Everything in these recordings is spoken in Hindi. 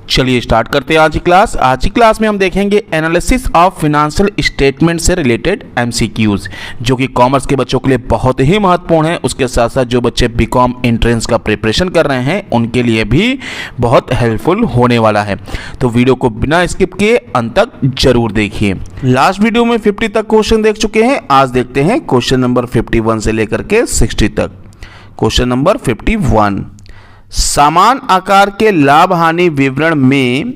चलिए स्टार्ट करते हैं आज की क्लास। आज की क्लास में हम देखेंगे एनालिसिस ऑफ फिनेंशियल स्टेटमेंट से रिलेटेड एमसीक्यूज, जो कि कॉमर्स के बच्चों के लिए बहुत ही महत्वपूर्ण है। उसके साथ साथ जो बच्चे बीकॉम एंट्रेंस का प्रिपरेशन कर रहे हैं उनके लिए भी बहुत हेल्पफुल होने वाला है। तो वीडियो को बिना स्किप किए अंत तक जरूर देखिए। लास्ट वीडियो में 50 तक क्वेश्चन देख चुके हैं। आज देखते हैं क्वेश्चन नंबर 51 से लेकर के 60 तक। क्वेश्चन नंबर 51, समान आकार के लाभ हानि विवरण में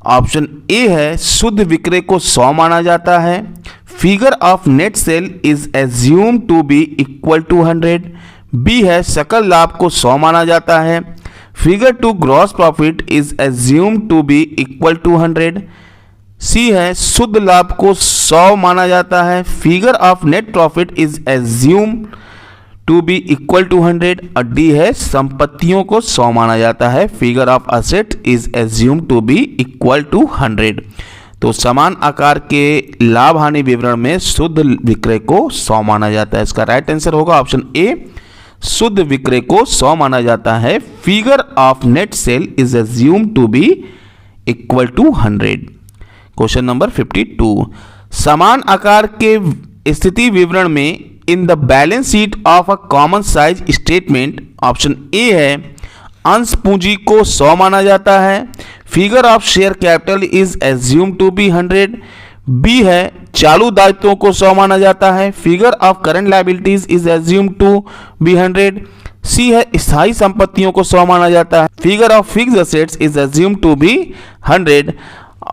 ऑप्शन ए है शुद्ध विक्रय को 100 माना जाता है। Figure of net sale is assume to be equal to 100। B है सकल लाभ को 100 माना जाता है। Figure to gross profit is assume to be equal to 100। C है शुद्ध लाभ को 100 माना जाता है। Figure of net profit is assume to be equal to 100। और डी है संपत्तियों को 100 माना जाता है। Figure of asset is assume to be equal to 100। तो समान आकार के लाभ हानि विवरण में शुद्ध विक्रय को 100 माना जाता है। इसका राइट आंसर होगा ऑप्शन ए, शुद्ध विक्रय को 100 माना जाता है। Figure of net sale is assume to be equal to 100। Question number 52, समान आकार के स्थिति विवरण में in the balance sheet of a common size statement option A है अंश पूंजी को 100 माना जाता है। Figure of share capital is assume to be 100। B है चालू दायित्वों को 100 माना जाता है। Figure of current liabilities is assume to be 100। C है स्थायी संपत्तियों को 100 माना जाता है। Figure of fixed assets is assume to be 100।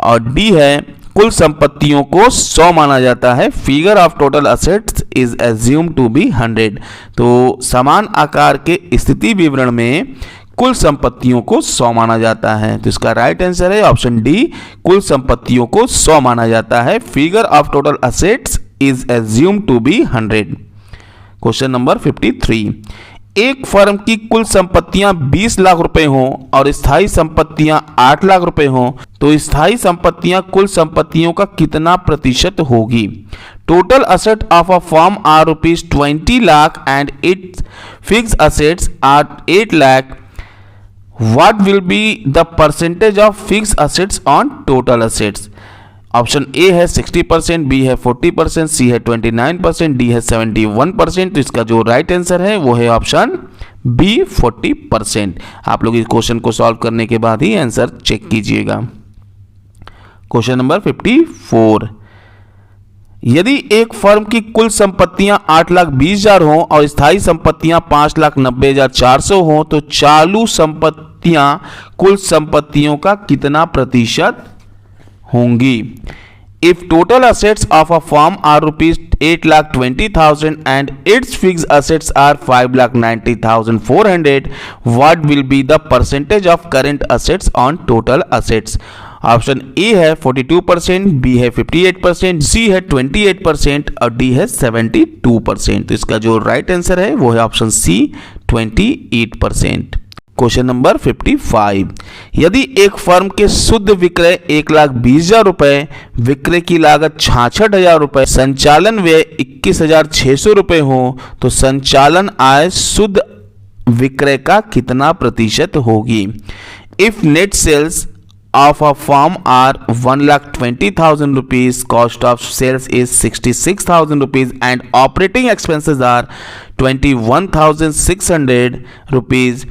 और डी है कुल संपत्तियों को 100 माना जाता है। Figure of total assets is assume to be 100। तो समान आकार के स्थिति विवरण में कुल संपत्तियों को 100 माना जाता है। तो इसका राइट आंसर है ऑप्शन डी, कुल संपत्तियों को 100 माना जाता है। Figure of total assets is assume to be 100। Question number 53, एक फर्म की कुल संपत्तियां 20 लाख रुपए हों और स्थायी संपत्तियां 8 लाख रुपए हों तो स्थायी संपत्तियां कुल संपत्तियों का कितना प्रतिशत होगी? Total asset of a firm are ₹20 lakh and its fixed assets are 8 lakh. What will be the percentage of fixed assets on total assets? Option A है 60%, बी है 40%, सी है 29%, डी है 71%। तो इसका जो राइट आंसर है वो है ऑप्शन बी 40%। आप लोग इस क्वेश्चन को सॉल्व करने के बाद ही आंसर चेक कीजिएगा। क्वेश्चन नंबर 54, यदि एक फर्म की कुल संपत्तियां 8,20,000 हों और स्थायी संपत्तियां 5,90,400 हों तो चालू संपत्तियां कुल संपत्तियों का कितना प्रतिशत होंगी? If total assets of a firm are ₹8,20,000 and its fixed assets are ₹5,90,400, what will be the percentage of current assets on total assets? Option A है 42%, बी है 58%, सी है 28% और डी है 72%। तो इसका जो राइट आंसर है वो है ऑप्शन सी 28%। क्वेश्चन नंबर 55, यदि एक फर्म के शुद्ध विक्रय 1,20,000 रुपए, विक्रय की लागत 66,000 रुपए, संचालन व्यय 21,600 रुपए हो तो संचालन आय शुद्ध विक्रय का कितना प्रतिशत होगी? If net sales of a firm are 1,20,000 rupees, cost of sales is 66,000 rupees and operating expenses are 21,600 rupees,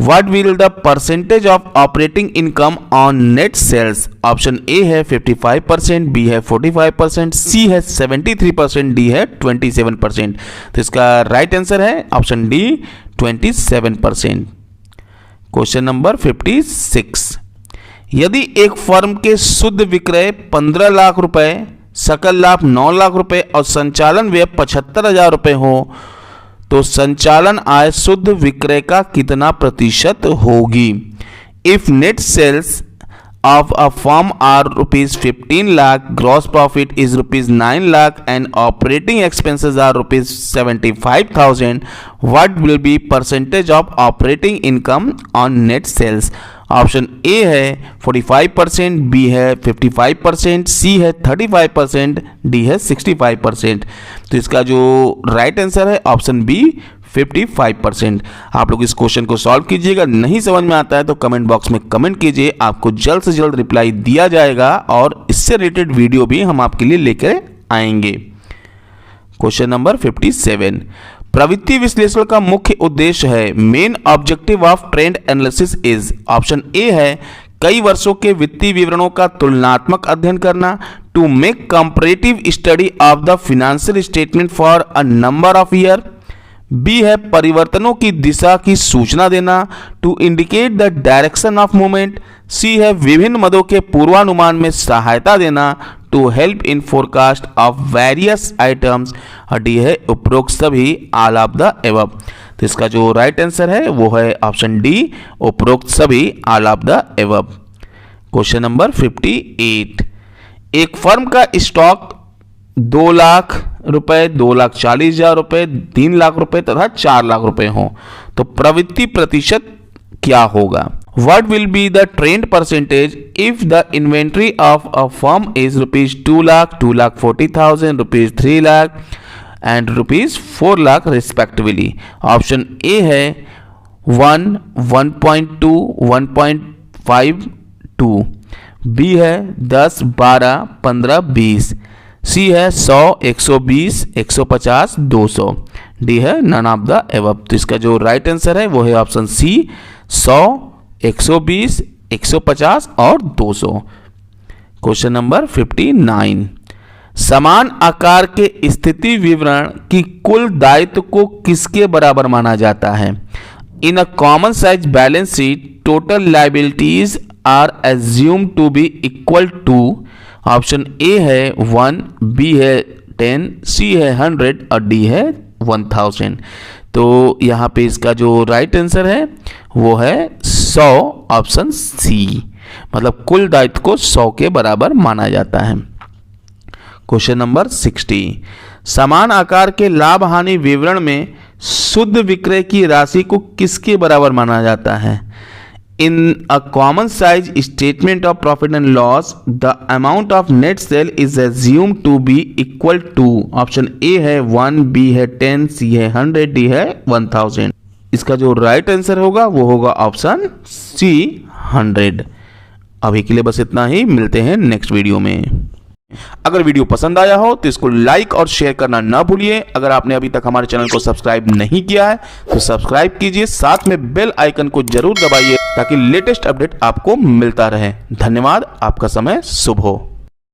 what will the percentage of operating income on net sales? Option A है 55%, बी है 45%, सी है 73%, डी है 27%। तो इसका राइट आंसर है ऑप्शन डी 27%। क्वेश्चन नंबर 56, यदि एक फर्म के शुद्ध विक्रय 15 लाख रुपए, सकल लाभ 9 लाख रुपए और संचालन व्यय 75,000 रुपए हो तो संचालन आय शुद्ध विक्रय का कितना प्रतिशत होगी? If net sales of a firm are ₹15 lakh, gross profit is ₹9 lakh and operating expenses are ₹75,000, what will be percentage of operating income on net sales? Option A है 45%, बी है 55%, सी है 35%, डी है 65%। तो इसका जो राइट आंसर है ऑप्शन बी 55%। आप लोग इस क्वेश्चन को सॉल्व कीजिएगा, नहीं समझ में आता है तो कमेंट बॉक्स में कमेंट कीजिए, आपको जल्द से जल्द रिप्लाई दिया जाएगा और इससे रिलेटेड वीडियो भी हम आपके लिए लेकर आएंगे। क्वेश्चन नंबर 57, प्रवृत्ति विश्लेषण का मुख्य उद्देश्य है। Main objective of trend analysis is. Option A है कई वर्षों के वित्तीय विवरणों का तुलनात्मक अध्ययन करना, to make comparative study of the financial statement for a number of year. B है परिवर्तनों की दिशा की सूचना देना, to indicate the direction of movement. C है विभिन्न मदों के पूर्वानुमान में सहायता देना, to help in forecast of various items. और डी है उपरोक्त सभी, ऑल ऑफ द एबव। तो इसका जो राइट आंसर है वो है ऑप्शन डी, उपरोक्त सभी, all of the above. Question number 58, एक फर्म का स्टॉक 2 लाख रुपए, 2,40,000 रुपए, 3 लाख रुपए तथा 4 लाख रुपए हो तो प्रवृत्ति प्रतिशत क्या होगा? What will be the trend percentage if the inventory of a firm is rupees 2 lakh, 2,40,000, rupees 3 lakh and rupees 4 lakh respectively? Option A है 1, 1.2, 1.52, बी है 10, 12, 15, 20, सी है 100, 120, 150, 200, डी है नन ऑफ द एबव। तो इसका जो राइट आंसर है वो है ऑप्शन सी, 100, 120, 150 और 200। क्वेश्चन नंबर 59, समान आकार के स्थिति विवरण की कुल दायित्व को किसके बराबर माना जाता है? In a common size balance sheet total liabilities are assume to be equal to. Option A है 1, बी है 10, सी है 100 और डी है 1000। तो यहाँ पे इसका जो राइट आंसर है वो है 100, ऑप्शन सी, मतलब कुल दायित्व को 100 के बराबर माना जाता है। क्वेश्चन नंबर 60, समान आकार के लाभ हानि विवरण में शुद्ध विक्रय की राशि को किसके बराबर माना जाता है? In a common size statement of profit and loss the amount of net sale is assume to be equal to. Option A है 1, बी है 10, सी है 100, डी है 1000। इसका जो राइट आंसर होगा वो होगा ऑप्शन सी, 100। अभी के लिए बस इतना ही, मिलते हैं नेक्स्ट वीडियो में। अगर वीडियो पसंद आया हो तो इसको लाइक और शेयर करना ना भूलिए। अगर आपने अभी तक हमारे चैनल को सब्सक्राइब नहीं किया है तो सब्सक्राइब कीजिए, साथ में बेल आइकन को जरूर दबाइए ताकि लेटेस्ट अपडेट आपको मिलता रहे। धन्यवाद, आपका समय शुभ हो।